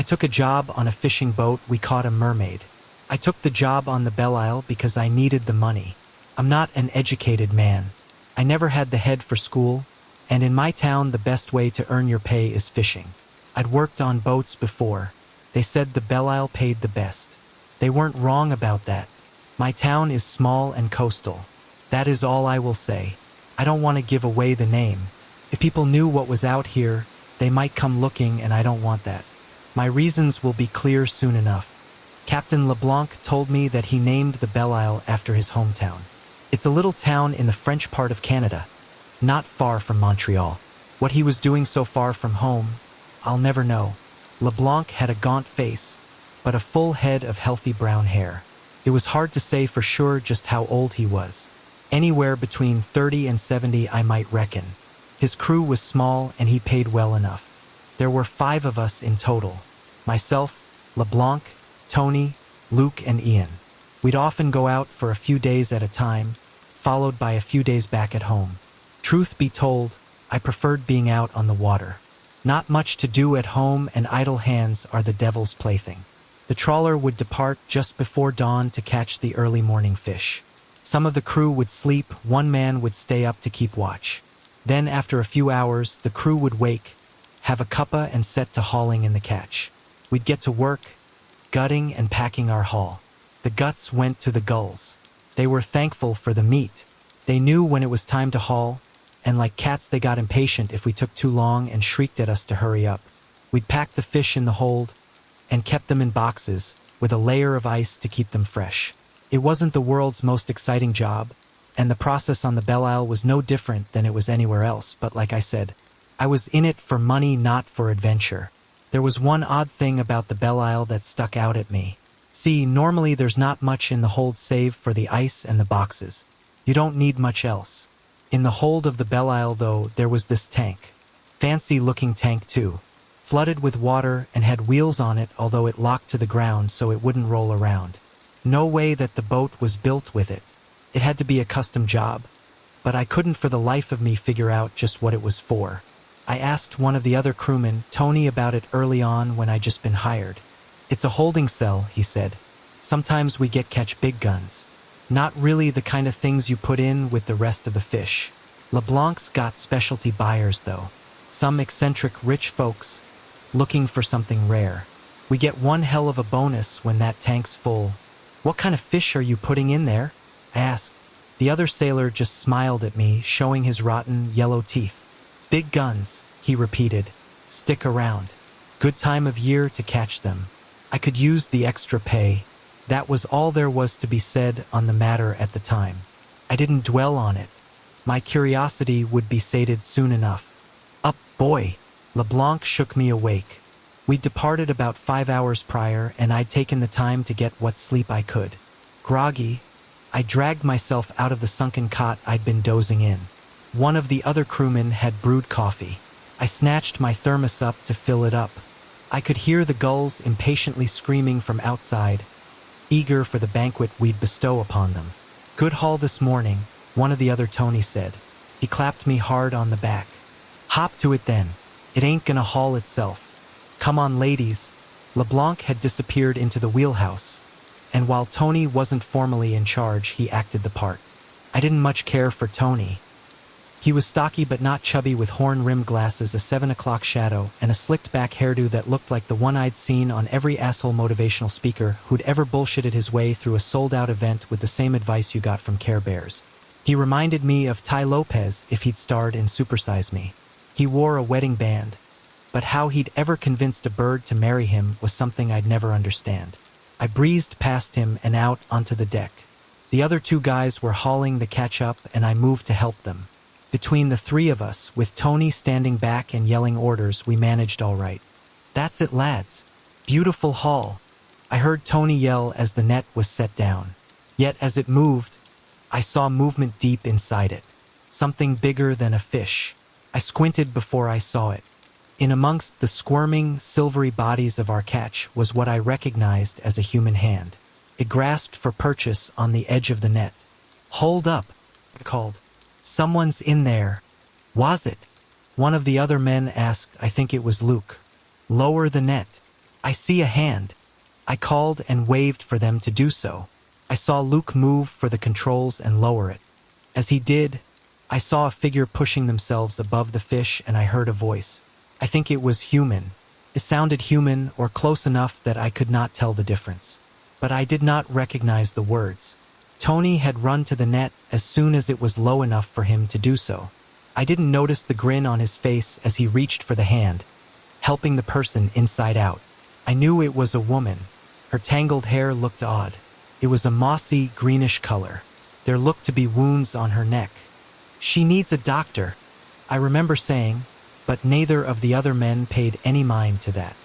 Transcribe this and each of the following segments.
I took a job on a fishing boat. We caught a mermaid. I took the job on the Belle Isle because I needed the money. I'm not an educated man. I never had the head for school, and in my town the best way to earn your pay is fishing. I'd worked on boats before. They said the Belle Isle paid the best. They weren't wrong about that. My town is small and coastal. That is all I will say. I don't want to give away the name. If people knew what was out here, they might come looking, and I don't want that. My reasons will be clear soon enough. Captain LeBlanc told me that he named the Belle Isle after his hometown. It's a little town in the French part of Canada, not far from Montreal. What he was doing so far from home, I'll never know. LeBlanc had a gaunt face, but a full head of healthy brown hair. It was hard to say for sure just how old he was. Anywhere between 30 and 70, I might reckon. His crew was small and he paid well enough. There were 5 of us in total. Myself, LeBlanc, Tony, Luke, and Ian. We'd often go out for a few days at a time, followed by a few days back at home. Truth be told, I preferred being out on the water. Not much to do at home, and idle hands are the devil's plaything. The trawler would depart just before dawn to catch the early morning fish. Some of the crew would sleep, one man would stay up to keep watch. Then, after a few hours, the crew would wake, have a cuppa, and set to hauling in the catch. We'd get to work, gutting and packing our haul. The guts went to the gulls. They were thankful for the meat. They knew when it was time to haul, and like cats they got impatient if we took too long and shrieked at us to hurry up. We'd pack the fish in the hold and kept them in boxes with a layer of ice to keep them fresh. It wasn't the world's most exciting job, and the process on the Belle Isle was no different than it was anywhere else, but like I said, I was in it for money, not for adventure. There was one odd thing about the Belle Isle that stuck out at me. See, normally there's not much in the hold save for the ice and the boxes. You don't need much else. In the hold of the Belle Isle, though, there was this tank. Fancy-looking tank, too. Flooded with water and had wheels on it, although it locked to the ground so it wouldn't roll around. No way that the boat was built with it. It had to be a custom job. But I couldn't for the life of me figure out just what it was for. I asked one of the other crewmen, Tony, about it early on when I'd just been hired. It's a holding cell, he said. Sometimes we catch big guns. Not really the kind of things you put in with the rest of the fish. LeBlanc's got specialty buyers, though. Some eccentric rich folks looking for something rare. We get one hell of a bonus when that tank's full. What kind of fish are you putting in there? I asked. The other sailor just smiled at me, showing his rotten yellow teeth. Big guns, he repeated. Stick around. Good time of year to catch them. I could use the extra pay. That was all there was to be said on the matter at the time. I didn't dwell on it. My curiosity would be sated soon enough. Up, boy! LeBlanc shook me awake. We'd departed about 5 hours prior, and I'd taken the time to get what sleep I could. Groggy, I dragged myself out of the sunken cot I'd been dozing in. One of the other crewmen had brewed coffee. I snatched my thermos up to fill it up. I could hear the gulls impatiently screaming from outside, eager for the banquet we'd bestow upon them. Good haul this morning, one of the other Tony said. He clapped me hard on the back. Hop to it then. It ain't gonna haul itself. Come on, ladies. LeBlanc had disappeared into the wheelhouse, and while Tony wasn't formally in charge, he acted the part. I didn't much care for Tony. He was stocky but not chubby, with horn-rimmed glasses, a 7 o'clock shadow, and a slicked-back hairdo that looked like the one I'd seen on every asshole motivational speaker who'd ever bullshitted his way through a sold-out event with the same advice you got from Care Bears. He reminded me of Ty Lopez if he'd starred in Super Size Me. He wore a wedding band, but how he'd ever convinced a bird to marry him was something I'd never understand. I breezed past him and out onto the deck. The other 2 guys were hauling the catch up, and I moved to help them. Between the 3 of us, with Tony standing back and yelling orders, we managed all right. That's it, lads. Beautiful haul. I heard Tony yell as the net was set down. Yet as it moved, I saw movement deep inside it. Something bigger than a fish. I squinted before I saw it. In amongst the squirming, silvery bodies of our catch was what I recognized as a human hand. It grasped for purchase on the edge of the net. Hold up, I called. Someone's in there. Was it? One of the other men asked. I think it was Luke. Lower the net. I see a hand. I called and waved for them to do so. I saw Luke move for the controls and lower it. As he did, I saw a figure pushing themselves above the fish and I heard a voice. I think it was human. It sounded human or close enough that I could not tell the difference. But I did not recognize the words. Tony had run to the net as soon as it was low enough for him to do so. I didn't notice the grin on his face as he reached for the hand, helping the person inside out. I knew it was a woman. Her tangled hair looked odd. It was a mossy, greenish color. There looked to be wounds on her neck. She needs a doctor, I remember saying, but neither of the other men paid any mind to that.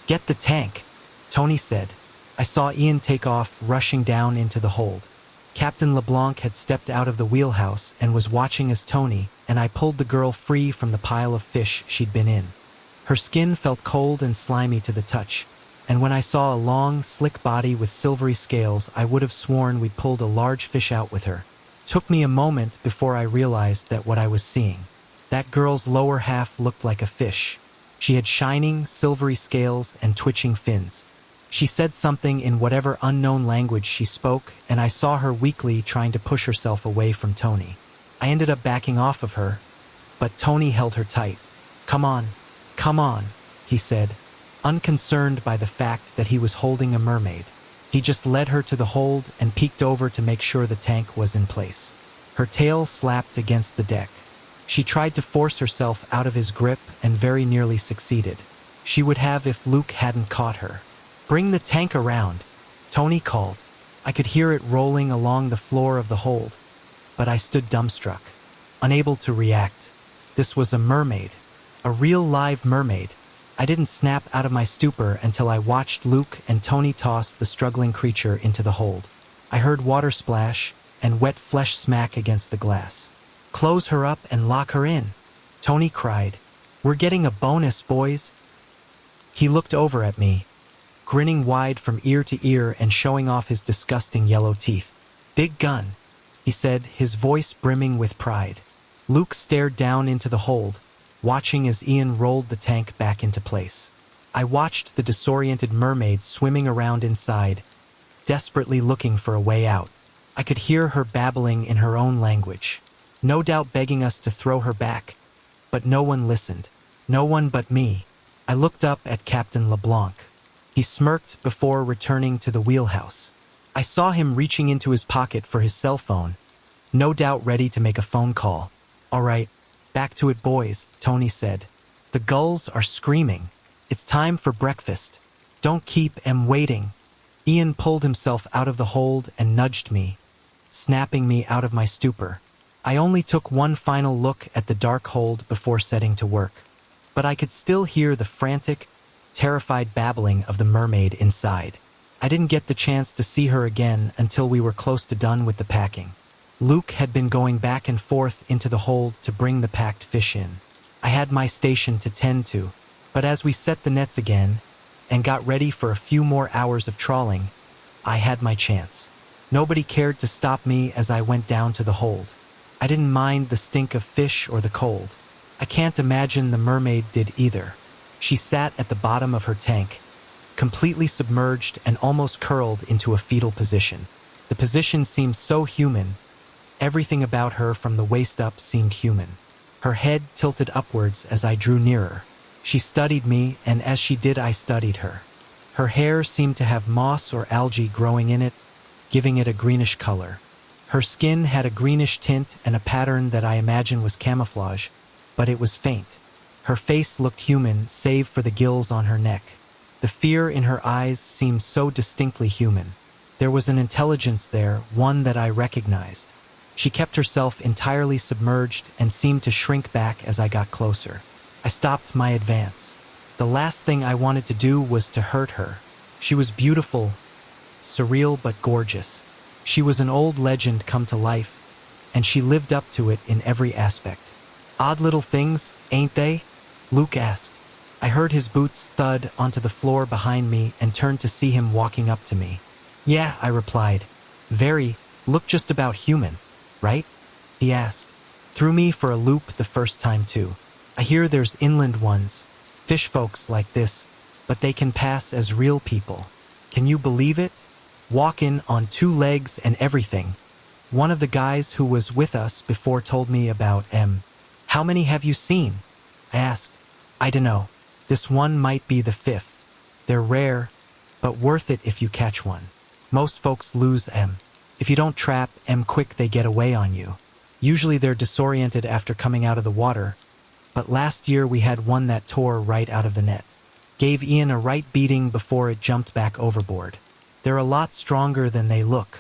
Get the tank, Tony said. I saw Ian take off, rushing down into the hold. Captain LeBlanc had stepped out of the wheelhouse and was watching as Tony and I pulled the girl free from the pile of fish she'd been in. Her skin felt cold and slimy to the touch, and when I saw a long, slick body with silvery scales, I would have sworn we'd pulled a large fish out with her. Took me a moment before I realized that what I was seeing. That girl's lower half looked like a fish. She had shining, silvery scales and twitching fins. She said something in whatever unknown language she spoke, and I saw her weakly trying to push herself away from Tony. I ended up backing off of her, but Tony held her tight. Come on, he said, unconcerned by the fact that he was holding a mermaid. He just led her to the hold and peeked over to make sure the tank was in place. Her tail slapped against the deck. She tried to force herself out of his grip and very nearly succeeded. She would have if Luke hadn't caught her. Bring the tank around, Tony called. I could hear it rolling along the floor of the hold, but I stood dumbstruck, unable to react. This was a mermaid, a real live mermaid. I didn't snap out of my stupor until I watched Luke and Tony toss the struggling creature into the hold. I heard water splash and wet flesh smack against the glass. Close her up and lock her in, Tony cried. We're getting a bonus, boys. He looked over at me, grinning wide from ear to ear and showing off his disgusting yellow teeth. Big gun, he said, his voice brimming with pride. Luke stared down into the hold, watching as Ian rolled the tank back into place. I watched the disoriented mermaid swimming around inside, desperately looking for a way out. I could hear her babbling in her own language, no doubt begging us to throw her back, but no one listened. No one but me. I looked up at Captain LeBlanc. He smirked before returning to the wheelhouse. I saw him reaching into his pocket for his cell phone, no doubt ready to make a phone call. All right, back to it, boys, Tony said. The gulls are screaming. It's time for breakfast. Don't keep 'em waiting. Ian pulled himself out of the hold and nudged me, snapping me out of my stupor. I only took one final look at the dark hold before setting to work, but I could still hear the frantic, terrified babbling of the mermaid inside. I didn't get the chance to see her again until we were close to done with the packing. Luke had been going back and forth into the hold to bring the packed fish in. I had my station to tend to, but as we set the nets again and got ready for a few more hours of trawling, I had my chance. Nobody cared to stop me as I went down to the hold. I didn't mind the stink of fish or the cold. I can't imagine the mermaid did either. She sat at the bottom of her tank, completely submerged and almost curled into a fetal position. The position seemed so human. Everything about her from the waist up seemed human. Her head tilted upwards as I drew nearer. She studied me, and as she did, I studied her. Her hair seemed to have moss or algae growing in it, giving it a greenish color. Her skin had a greenish tint and a pattern that I imagine was camouflage, but it was faint. Her face looked human, save for the gills on her neck. The fear in her eyes seemed so distinctly human. There was an intelligence there, one that I recognized. She kept herself entirely submerged and seemed to shrink back as I got closer. I stopped my advance. The last thing I wanted to do was to hurt her. She was beautiful, surreal but gorgeous. She was an old legend come to life, and she lived up to it in every aspect. Odd little things, ain't they? Luke asked. I heard his boots thud onto the floor behind me and turned to see him walking up to me. Yeah, I replied. Very, look just about human, right? He asked. Threw me for a loop the first time too. I hear there's inland ones, fish folks like this. but they can pass as real people. Can you believe it? Walking on 2 legs and everything. One of the guys who was with us before told me about How many have you seen? I asked. I dunno. This one might be the 5th. They're rare, but worth it if you catch one. Most folks lose If you don't trap quick, they get away on you. Usually they're disoriented after coming out of the water, but last year we had one that tore right out of the net. Gave Ian a right beating before it jumped back overboard. They're a lot stronger than they look.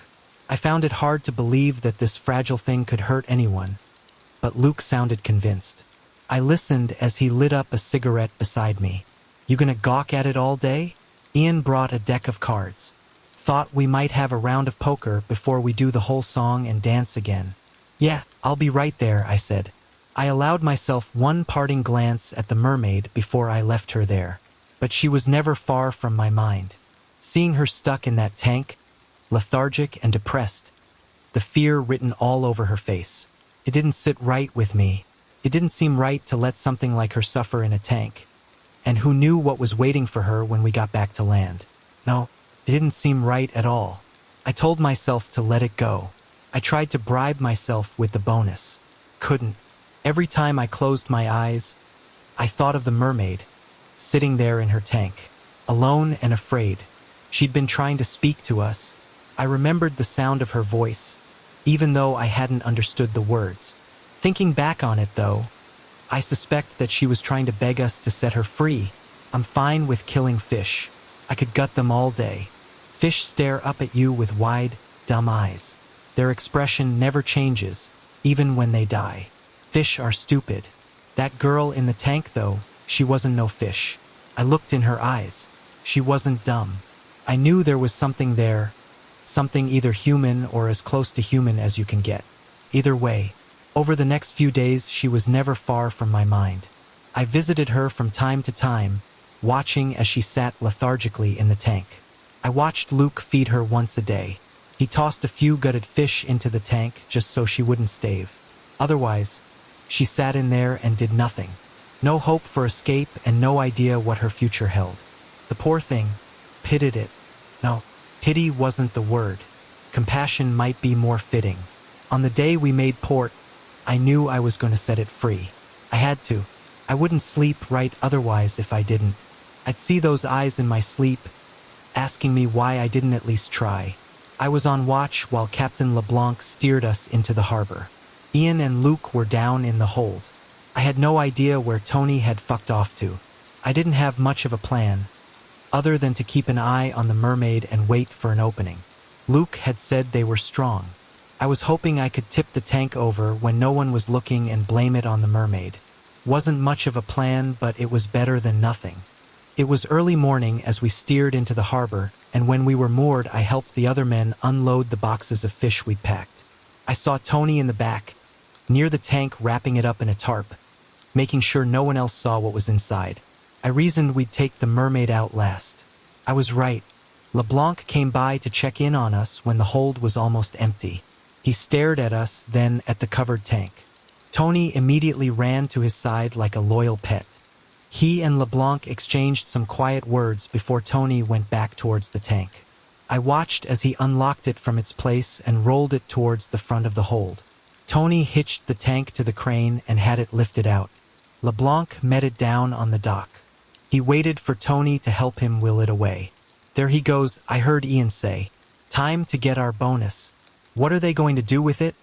I found it hard to believe that this fragile thing could hurt anyone, but Luke sounded convinced. I listened as he lit up a cigarette beside me. You gonna gawk at it all day? Ian brought a deck of cards. Thought we might have a round of poker before we do the whole song and dance again. Yeah, I'll be right there, I said. I allowed myself one parting glance at the mermaid before I left her there, but she was never far from my mind. Seeing her stuck in that tank, lethargic and depressed, the fear written all over her face. It didn't sit right with me. It didn't seem right to let something like her suffer in a tank. And who knew what was waiting for her when we got back to land? No, it didn't seem right at all. I told myself to let it go. I tried to bribe myself with the bonus. Couldn't. Every time I closed my eyes, I thought of the mermaid, sitting there in her tank, alone and afraid. She'd been trying to speak to us. I remembered the sound of her voice, even though I hadn't understood the words. Thinking back on it, though, I suspect that she was trying to beg us to set her free. I'm fine with killing fish. I could gut them all day. Fish stare up at you with wide, dumb eyes. Their expression never changes, even when they die. Fish are stupid. That girl in the tank, though, she wasn't no fish. I looked in her eyes. She wasn't dumb. I knew there was something there, something either human or as close to human as you can get. Either way, over the next few days she was never far from my mind. I visited her from time to time, watching as she sat lethargically in the tank. I watched Luke feed her once a day. He tossed a few gutted fish into the tank just so she wouldn't starve. Otherwise, she sat in there and did nothing. No hope for escape and no idea what her future held. The poor thing, pitied it. No, pity wasn't the word. Compassion might be more fitting. On the day we made port, I knew I was going to set it free. I had to. I wouldn't sleep right otherwise if I didn't. I'd see those eyes in my sleep, asking me why I didn't at least try. I was on watch while Captain LeBlanc steered us into the harbor. Ian and Luke were down in the hold. I had no idea where Tony had fucked off to. I didn't have much of a plan, other than to keep an eye on the mermaid and wait for an opening. Luke had said they were strong. I was hoping I could tip the tank over when no one was looking and blame it on the mermaid. Wasn't much of a plan, but it was better than nothing. It was early morning as we steered into the harbor, and when we were moored, I helped the other men unload the boxes of fish we'd packed. I saw Tony in the back, near the tank, wrapping it up in a tarp, making sure no one else saw what was inside. I reasoned we'd take the mermaid out last. I was right. LeBlanc came by to check in on us when the hold was almost empty. He stared at us, then at the covered tank. Tony immediately ran to his side like a loyal pet. He and LeBlanc exchanged some quiet words before Tony went back towards the tank. I watched as he unlocked it from its place and rolled it towards the front of the hold. Tony hitched the tank to the crane and had it lifted out. LeBlanc met it down on the dock. He waited for Tony to help him wheel it away. There he goes, I heard Ian say. Time to get our bonus. What are they going to do with it?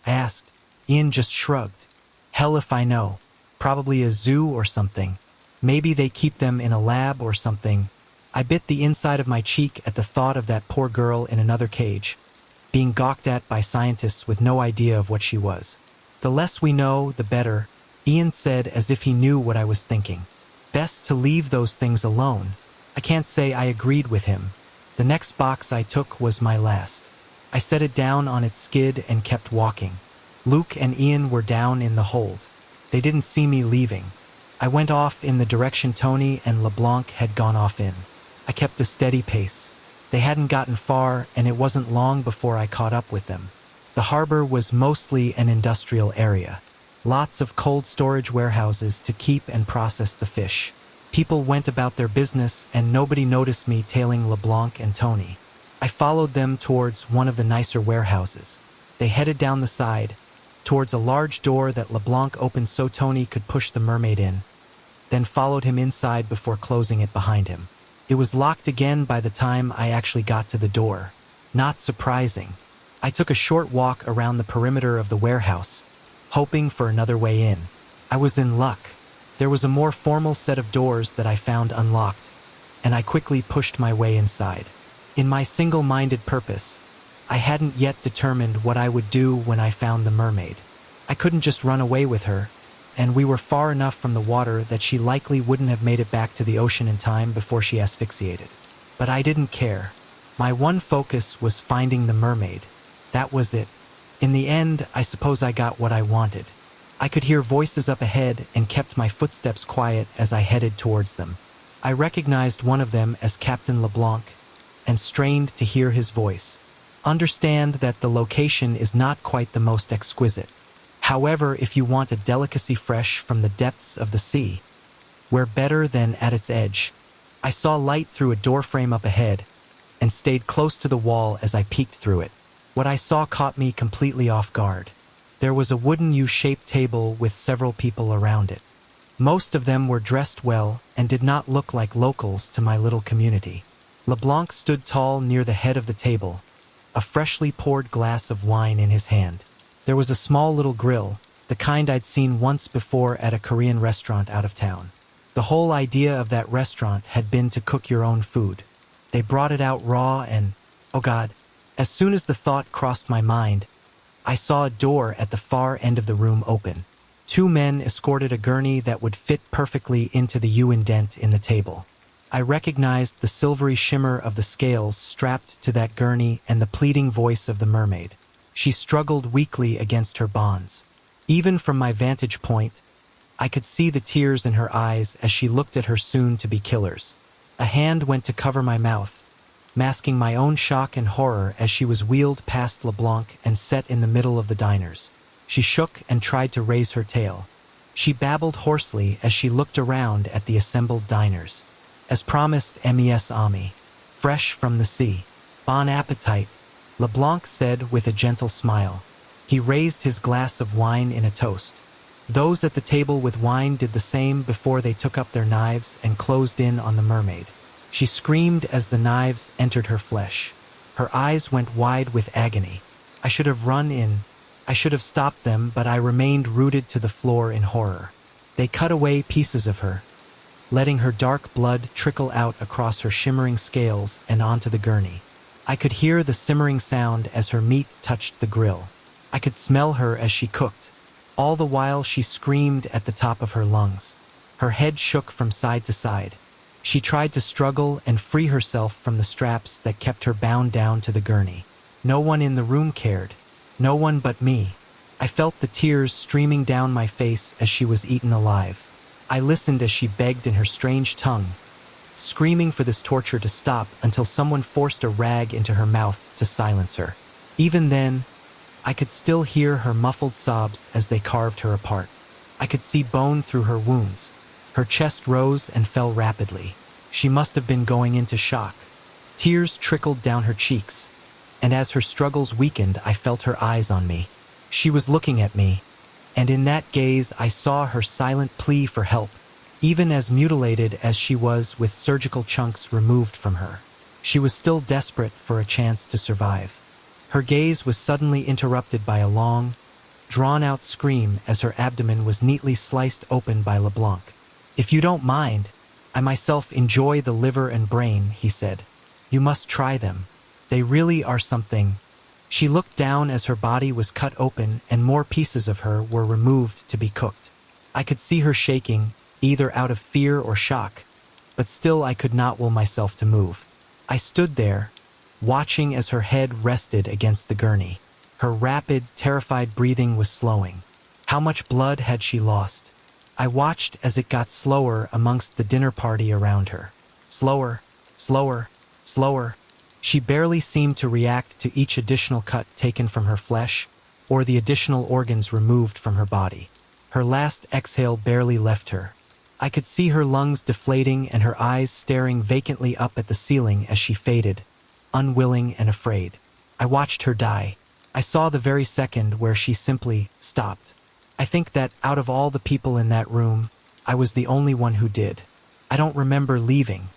I asked. Ian just shrugged. Hell if I know. Probably a zoo or something. Maybe they keep them in a lab or something. I bit the inside of my cheek at the thought of that poor girl in another cage, being gawked at by scientists with no idea of what she was. The less we know, the better, Ian said as if he knew what I was thinking. Best to leave those things alone. I can't say I agreed with him. The next box I took was my last. I set it down on its skid and kept walking. Luke and Ian were down in the hold. They didn't see me leaving. I went off in the direction Tony and LeBlanc had gone off in. I kept a steady pace. They hadn't gotten far, and it wasn't long before I caught up with them. The harbor was mostly an industrial area. Lots of cold storage warehouses to keep and process the fish. People went about their business and nobody noticed me tailing LeBlanc and Tony. I followed them towards one of the nicer warehouses. They headed down the side, towards a large door that LeBlanc opened so Tony could push the mermaid in, then followed him inside before closing it behind him. It was locked again by the time I actually got to the door. Not surprising. I took a short walk around the perimeter of the warehouse, hoping for another way in. I was in luck. There was a more formal set of doors that I found unlocked, and I quickly pushed my way inside. In my single-minded purpose, I hadn't yet determined what I would do when I found the mermaid. I couldn't just run away with her, and we were far enough from the water that she likely wouldn't have made it back to the ocean in time before she asphyxiated. But I didn't care. My one focus was finding the mermaid. That was it. In the end, I suppose I got what I wanted. I could hear voices up ahead and kept my footsteps quiet as I headed towards them. I recognized one of them as Captain LeBlanc and strained to hear his voice. Understand that the location is not quite the most exquisite. However, if you want a delicacy fresh from the depths of the sea, where better than at its edge. I saw light through a doorframe up ahead and stayed close to the wall as I peeked through it. What I saw caught me completely off guard. There was a wooden U-shaped table with several people around it. Most of them were dressed well and did not look like locals to my little community. LeBlanc stood tall near the head of the table, a freshly poured glass of wine in his hand. There was a small little grill, the kind I'd seen once before at a Korean restaurant out of town. The whole idea of that restaurant had been to cook your own food. They brought it out raw and, oh God, as soon as the thought crossed my mind, I saw a door at the far end of the room open. Two men escorted a gurney that would fit perfectly into the U-indent in the table. I recognized the silvery shimmer of the scales strapped to that gurney and the pleading voice of the mermaid. She struggled weakly against her bonds. Even from my vantage point, I could see the tears in her eyes as she looked at her soon-to-be killers. A hand went to cover my mouth, masking my own shock and horror as she was wheeled past LeBlanc and set in the middle of the diners. She shook and tried to raise her tail. She babbled hoarsely as she looked around at the assembled diners. As promised, mes ami, fresh from the sea. Bon appetit, LeBlanc said with a gentle smile. He raised his glass of wine in a toast. Those at the table with wine did the same before they took up their knives and closed in on the mermaid. She screamed as the knives entered her flesh. Her eyes went wide with agony. I should have run in. I should have stopped them, but I remained rooted to the floor in horror. They cut away pieces of her, letting her dark blood trickle out across her shimmering scales and onto the gurney. I could hear the simmering sound as her meat touched the grill. I could smell her as she cooked. All the while she screamed at the top of her lungs. Her head shook from side to side. She tried to struggle and free herself from the straps that kept her bound down to the gurney. No one in the room cared. No one but me. I felt the tears streaming down my face as she was eaten alive. I listened as she begged in her strange tongue, screaming for this torture to stop until someone forced a rag into her mouth to silence her. Even then, I could still hear her muffled sobs as they carved her apart. I could see bone through her wounds. Her chest rose and fell rapidly. She must have been going into shock. Tears trickled down her cheeks, and as her struggles weakened, I felt her eyes on me. She was looking at me, and in that gaze I saw her silent plea for help, even as mutilated as she was with surgical chunks removed from her. She was still desperate for a chance to survive. Her gaze was suddenly interrupted by a long, drawn-out scream as her abdomen was neatly sliced open by LeBlanc. "If you don't mind, I myself enjoy the liver and brain," he said. "You must try them. They really are something." She looked down as her body was cut open and more pieces of her were removed to be cooked. I could see her shaking, either out of fear or shock, but still I could not will myself to move. I stood there, watching as her head rested against the gurney. Her rapid, terrified breathing was slowing. How much blood had she lost? I watched as it got slower amongst the dinner party around her. Slower, slower, slower. She barely seemed to react to each additional cut taken from her flesh or the additional organs removed from her body. Her last exhale barely left her. I could see her lungs deflating and her eyes staring vacantly up at the ceiling as she faded, unwilling and afraid. I watched her die. I saw the very second where she simply stopped. I think that out of all the people in that room, I was the only one who did. I don't remember leaving.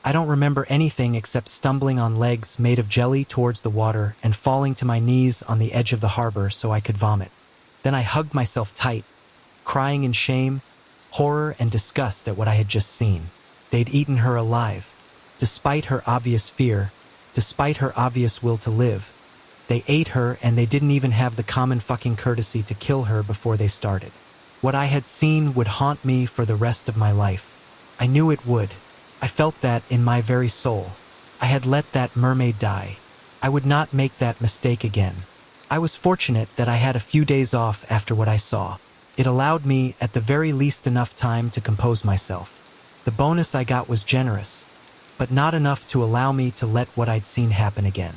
I don't remember anything except stumbling on legs made of jelly towards the water and falling to my knees on the edge of the harbor so I could vomit. Then I hugged myself tight, crying in shame, horror, and disgust at what I had just seen. They'd eaten her alive. Despite her obvious fear, despite her obvious will to live, they ate her and they didn't even have the common fucking courtesy to kill her before they started. What I had seen would haunt me for the rest of my life. I knew it would. I felt that in my very soul. I had let that mermaid die. I would not make that mistake again. I was fortunate that I had a few days off after what I saw. It allowed me, at the very least, enough time to compose myself. The bonus I got was generous, but not enough to allow me to let what I'd seen happen again.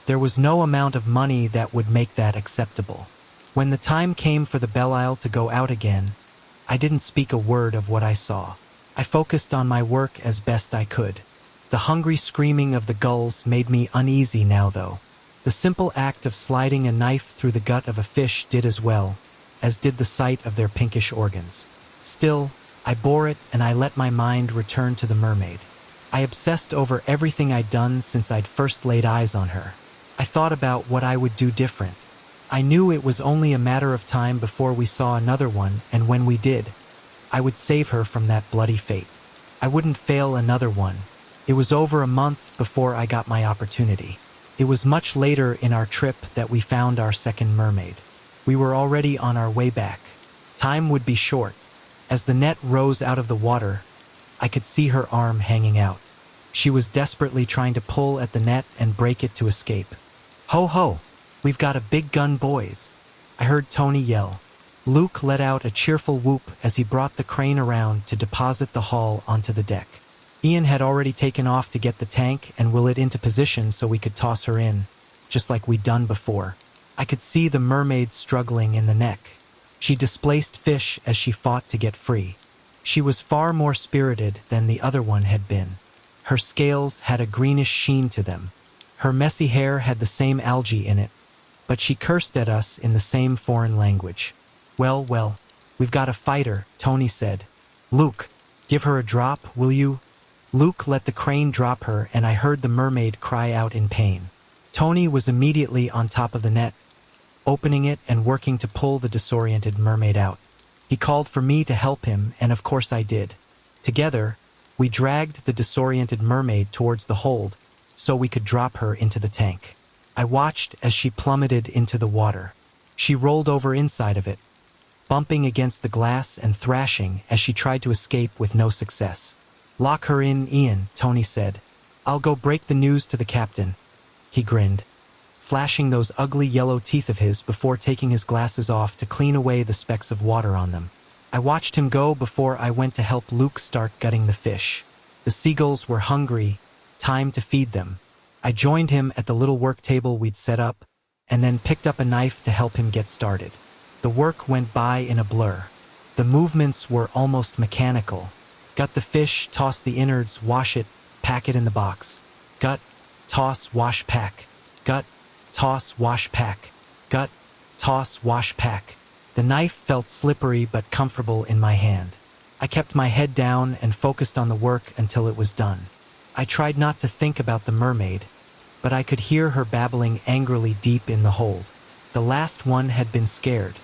There was no amount of money that would make that acceptable. When the time came for the Belle-Isle to go out again, I didn't speak a word of what I saw. I focused on my work as best I could. The hungry screaming of the gulls made me uneasy now, though. The simple act of sliding a knife through the gut of a fish did as well, as did the sight of their pinkish organs. Still, I bore it and I let my mind return to the mermaid. I obsessed over everything I'd done since I'd first laid eyes on her. I thought about what I would do different. I knew it was only a matter of time before we saw another one, and when we did, I would save her from that bloody fate. I wouldn't fail another one. It was over a month before I got my opportunity. It was much later in our trip that we found our second mermaid. We were already on our way back. Time would be short. As the net rose out of the water, I could see her arm hanging out. She was desperately trying to pull at the net and break it to escape. "Ho ho! We've got a big gun, boys!" I heard Tony yell. Luke let out a cheerful whoop as he brought the crane around to deposit the hull onto the deck. Ian had already taken off to get the tank and will it into position so we could toss her in, just like we'd done before. I could see the mermaid struggling in the neck. She displaced fish as she fought to get free. She was far more spirited than the other one had been. Her scales had a greenish sheen to them. Her messy hair had the same algae in it, but she cursed at us in the same foreign language. Well, we've got a fighter," Tony said. "Luke, give her a drop, will you?" Luke let the crane drop her and I heard the mermaid cry out in pain. Tony was immediately on top of the net, opening it and working to pull the disoriented mermaid out. He called for me to help him, and of course I did. Together, we dragged the disoriented mermaid towards the hold so we could drop her into the tank. I watched as she plummeted into the water. She rolled over inside of it, bumping against the glass and thrashing as she tried to escape with no success. "Lock her in, Ian," Tony said. "I'll go break the news to the captain." He grinned, flashing those ugly yellow teeth of his before taking his glasses off to clean away the specks of water on them. I watched him go before I went to help Luke start gutting the fish. The seagulls were hungry, time to feed them. I joined him at the little work table we'd set up, and then picked up a knife to help him get started. The work went by in a blur. The movements were almost mechanical. Gut the fish, toss the innards, wash it, pack it in the box. Gut, toss, wash, pack. Gut, toss, wash, pack. Gut, toss, wash, pack. The knife felt slippery but comfortable in my hand. I kept my head down and focused on the work until it was done. I tried not to think about the mermaid, but I could hear her babbling angrily deep in the hold. The last one had been scared.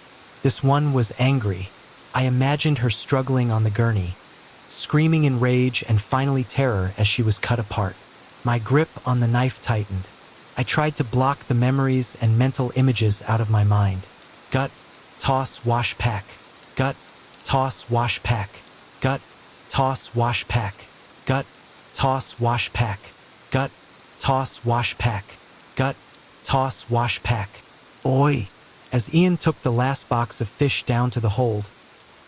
This one was angry. I imagined her struggling on the gurney, screaming in rage and finally terror as she was cut apart. My grip on the knife tightened. I tried to block the memories and mental images out of my mind. Gut, toss, wash, pack. Gut, toss, wash, pack. Gut, toss, wash, pack. Gut, toss, wash, pack. Gut, toss, wash, pack. Gut, toss, wash, pack. Oi! As Ian took the last box of fish down to the hold,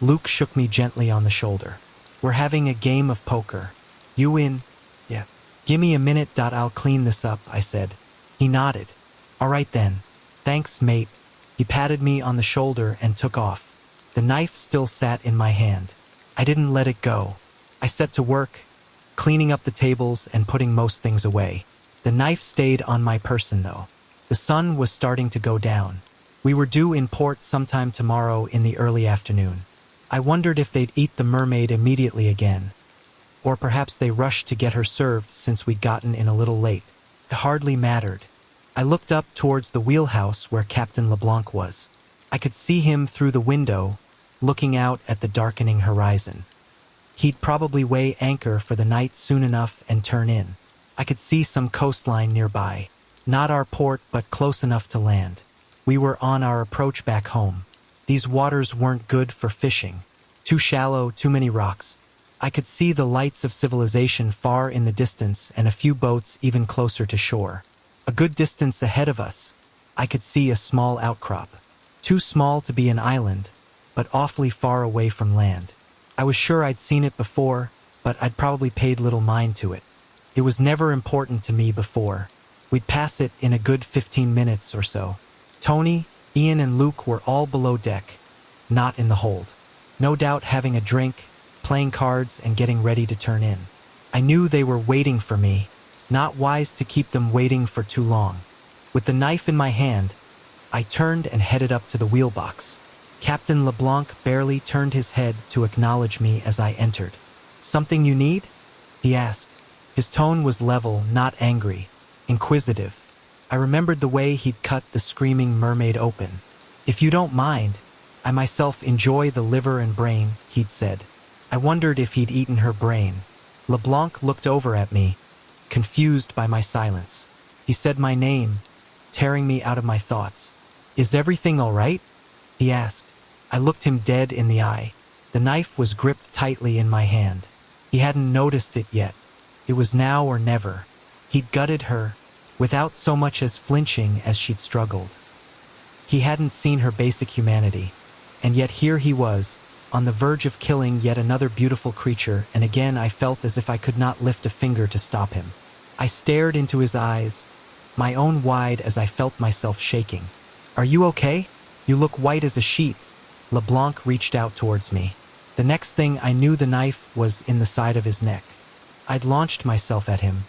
Luke shook me gently on the shoulder. "We're having a game of poker. You win." "Yeah." "Gimme a minute. I'll clean this up," I said. He nodded. "All right then. Thanks, mate." He patted me on the shoulder and took off. The knife still sat in my hand. I didn't let it go. I set to work, cleaning up the tables and putting most things away. The knife stayed on my person though. The sun was starting to go down. We were due in port sometime tomorrow in the early afternoon. I wondered if they'd eat the mermaid immediately again. Or perhaps they rushed to get her served since we'd gotten in a little late. It hardly mattered. I looked up towards the wheelhouse where Captain LeBlanc was. I could see him through the window, looking out at the darkening horizon. He'd probably weigh anchor for the night soon enough and turn in. I could see some coastline nearby. Not our port, but close enough to land. We were on our approach back home. These waters weren't good for fishing. Too shallow, too many rocks. I could see the lights of civilization far in the distance and a few boats even closer to shore. A good distance ahead of us, I could see a small outcrop. Too small to be an island, but awfully far away from land. I was sure I'd seen it before, but I'd probably paid little mind to it. It was never important to me before. We'd pass it in a good 15 minutes or so. Tony, Ian, and Luke were all below deck, not in the hold. No doubt having a drink, playing cards, and getting ready to turn in. I knew they were waiting for me. Not wise to keep them waiting for too long. With the knife in my hand, I turned and headed up to the wheelbox. Captain LeBlanc barely turned his head to acknowledge me as I entered. "Something you need?" he asked. His tone was level, not angry, inquisitive. I remembered the way he'd cut the screaming mermaid open. "If you don't mind, I myself enjoy the liver and brain," he'd said. I wondered if he'd eaten her brain. LeBlanc looked over at me, confused by my silence. He said my name, tearing me out of my thoughts. "Is everything all right?" he asked. I looked him dead in the eye. The knife was gripped tightly in my hand. He hadn't noticed it yet. It was now or never. He'd gutted her, without so much as flinching as she'd struggled. He hadn't seen her basic humanity, and yet here he was, on the verge of killing yet another beautiful creature, and again I felt as if I could not lift a finger to stop him. I stared into his eyes, my own wide as I felt myself shaking. "Are you okay? You look white as a sheet." LeBlanc reached out towards me. The next thing I knew, the knife was in the side of his neck. I'd launched myself at him,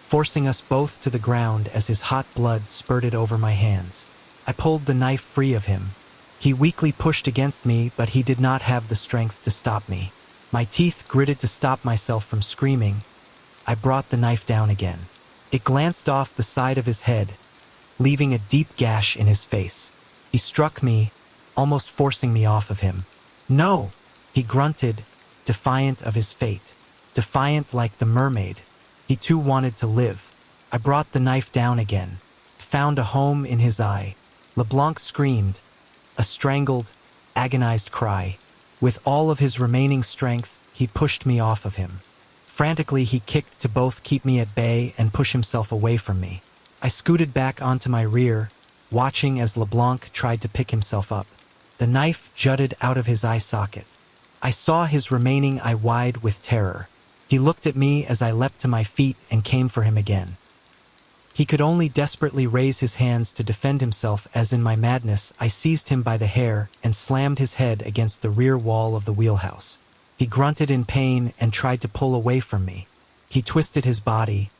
forcing us both to the ground as his hot blood spurted over my hands. I pulled the knife free of him. He weakly pushed against me, but he did not have the strength to stop me. My teeth gritted to stop myself from screaming. I brought the knife down again. It glanced off the side of his head, leaving a deep gash in his face. He struck me, almost forcing me off of him. "No!" he grunted, defiant of his fate. Defiant like the mermaid. He too wanted to live. I brought the knife down again, found a home in his eye. LeBlanc screamed, a strangled, agonized cry. With all of his remaining strength, he pushed me off of him. Frantically, he kicked to both keep me at bay and push himself away from me. I scooted back onto my rear, watching as LeBlanc tried to pick himself up. The knife jutted out of his eye socket. I saw his remaining eye wide with terror. He looked at me as I leapt to my feet and came for him again. He could only desperately raise his hands to defend himself as in my madness I seized him by the hair and slammed his head against the rear wall of the wheelhouse. He grunted in pain and tried to pull away from me. He twisted his body,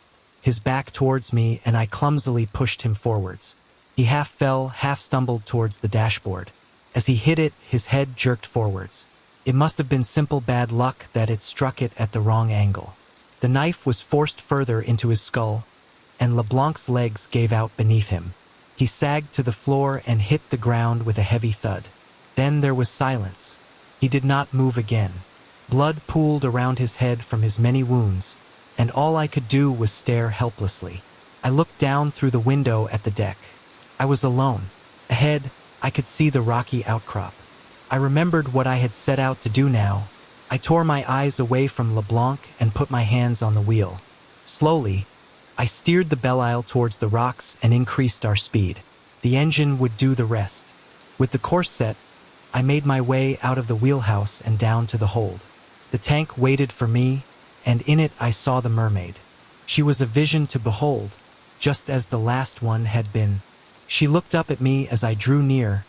his back towards me, and I clumsily pushed him forwards. He half fell, half stumbled towards the dashboard. As he hit it, his head jerked forwards. It must have been simple bad luck that it struck it at the wrong angle. The knife was forced further into his skull, and LeBlanc's legs gave out beneath him. He sagged to the floor and hit the ground with a heavy thud. Then there was silence. He did not move again. Blood pooled around his head from his many wounds, and all I could do was stare helplessly. I looked down through the window at the deck. I was alone. Ahead, I could see the rocky outcrop. I remembered what I had set out to do now. I tore my eyes away from LeBlanc and put my hands on the wheel. Slowly, I steered the Belle-Isle towards the rocks and increased our speed. The engine would do the rest. With the course set, I made my way out of the wheelhouse and down to the hold. The tank waited for me, and in it I saw the mermaid. She was a vision to behold, just as the last one had been. She looked up at me as I drew near,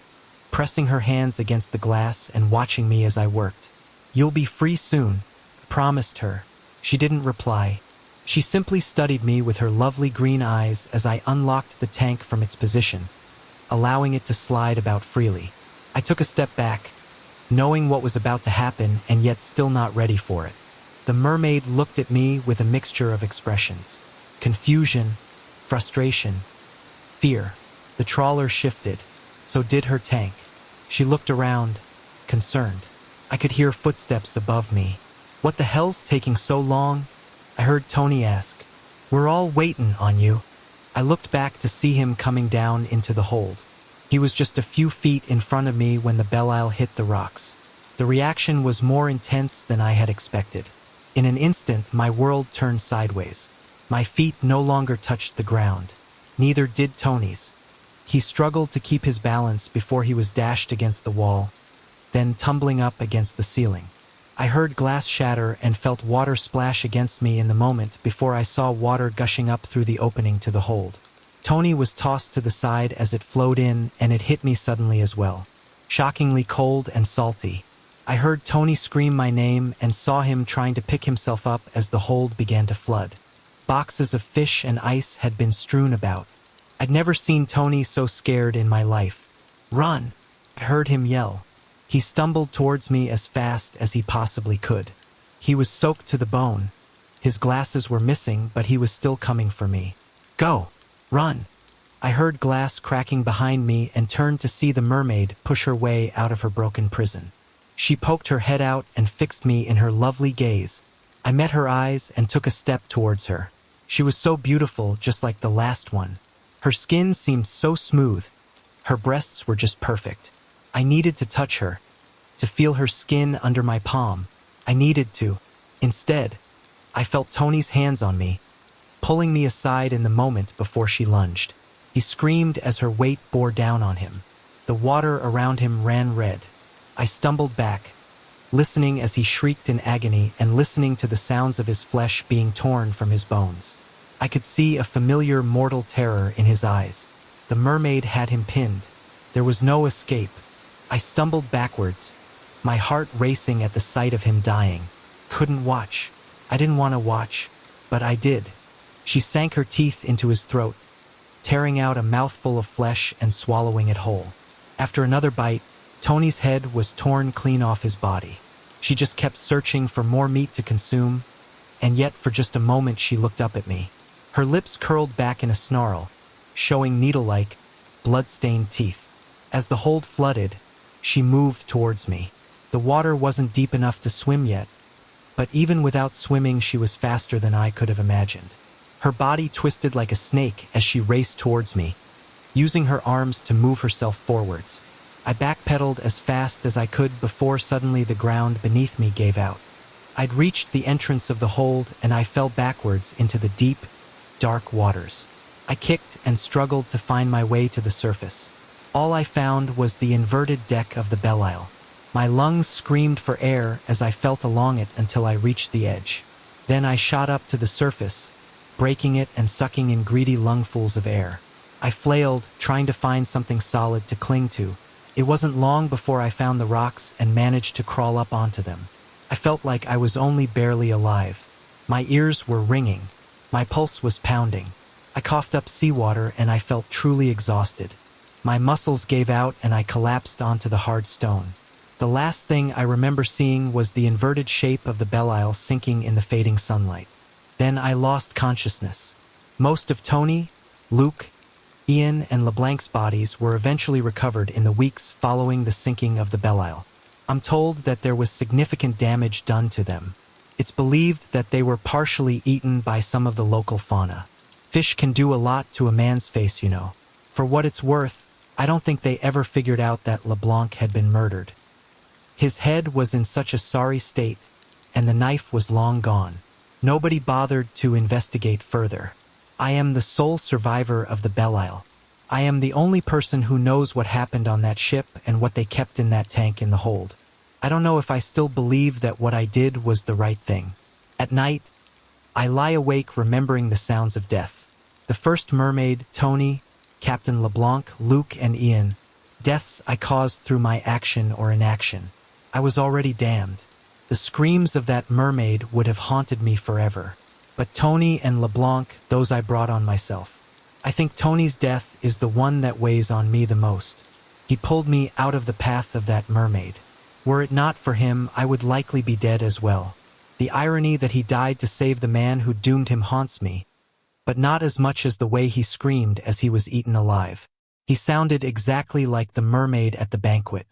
pressing her hands against the glass and watching me as I worked. "You'll be free soon," I promised her. She didn't reply. She simply studied me with her lovely green eyes as I unlocked the tank from its position, allowing it to slide about freely. I took a step back, knowing what was about to happen and yet still not ready for it. The mermaid looked at me with a mixture of expressions: confusion, frustration, fear. The trawler shifted. So did her tank. She looked around, concerned. I could hear footsteps above me. "What the hell's taking so long?" I heard Tony ask. "We're all waiting on you." I looked back to see him coming down into the hold. He was just a few feet in front of me when the Belial hit the rocks. The reaction was more intense than I had expected. In an instant, my world turned sideways. My feet no longer touched the ground. Neither did Tony's. He struggled to keep his balance before he was dashed against the wall, then tumbling up against the ceiling. I heard glass shatter and felt water splash against me in the moment before I saw water gushing up through the opening to the hold. Tony was tossed to the side as it flowed in, and it hit me suddenly as well. Shockingly cold and salty. I heard Tony scream my name and saw him trying to pick himself up as the hold began to flood. Boxes of fish and ice had been strewn about. I'd never seen Tony so scared in my life. "Run!" I heard him yell. He stumbled towards me as fast as he possibly could. He was soaked to the bone. His glasses were missing, but he was still coming for me. "Go! Run!" I heard glass cracking behind me and turned to see the mermaid push her way out of her broken prison. She poked her head out and fixed me in her lovely gaze. I met her eyes and took a step towards her. She was so beautiful, just like the last one. Her skin seemed so smooth. Her breasts were just perfect. I needed to touch her, to feel her skin under my palm. I needed to. Instead, I felt Tony's hands on me, pulling me aside in the moment before she lunged. He screamed as her weight bore down on him. The water around him ran red. I stumbled back, listening as he shrieked in agony and listening to the sounds of his flesh being torn from his bones. I could see a familiar mortal terror in his eyes. The mermaid had him pinned. There was no escape. I stumbled backwards, my heart racing at the sight of him dying. Couldn't watch. I didn't want to watch, but I did. She sank her teeth into his throat, tearing out a mouthful of flesh and swallowing it whole. After another bite, Tony's head was torn clean off his body. She just kept searching for more meat to consume, and yet for just a moment she looked up at me. Her lips curled back in a snarl, showing needle-like, blood-stained teeth. As the hold flooded, she moved towards me. The water wasn't deep enough to swim yet, but even without swimming she was faster than I could have imagined. Her body twisted like a snake as she raced towards me, using her arms to move herself forwards. I backpedaled as fast as I could before suddenly the ground beneath me gave out. I'd reached the entrance of the hold and I fell backwards into the deep, dark waters. I kicked and struggled to find my way to the surface. All I found was the inverted deck of the Belial. My lungs screamed for air as I felt along it until I reached the edge. Then I shot up to the surface, breaking it and sucking in greedy lungfuls of air. I flailed, trying to find something solid to cling to. It wasn't long before I found the rocks and managed to crawl up onto them. I felt like I was only barely alive. My ears were ringing. My pulse was pounding. I coughed up seawater and I felt truly exhausted. My muscles gave out and I collapsed onto the hard stone. The last thing I remember seeing was the inverted shape of the Belial sinking in the fading sunlight. Then I lost consciousness. Most of Tony, Luke, Ian, and LeBlanc's bodies were eventually recovered in the weeks following the sinking of the Belial. I'm told that there was significant damage done to them. It's believed that they were partially eaten by some of the local fauna. Fish can do a lot to a man's face, you know. For what it's worth, I don't think they ever figured out that LeBlanc had been murdered. His head was in such a sorry state, and the knife was long gone. Nobody bothered to investigate further. I am the sole survivor of the Belial. I am the only person who knows what happened on that ship and what they kept in that tank in the hold. I don't know if I still believe that what I did was the right thing. At night, I lie awake remembering the sounds of death. The first mermaid, Tony, Captain LeBlanc, Luke, and Ian. Deaths I caused through my action or inaction. I was already damned. The screams of that mermaid would have haunted me forever. But Tony and LeBlanc, those I brought on myself. I think Tony's death is the one that weighs on me the most. He pulled me out of the path of that mermaid. Were it not for him, I would likely be dead as well. The irony that he died to save the man who doomed him haunts me, but not as much as the way he screamed as he was eaten alive. He sounded exactly like the mermaid at the banquet.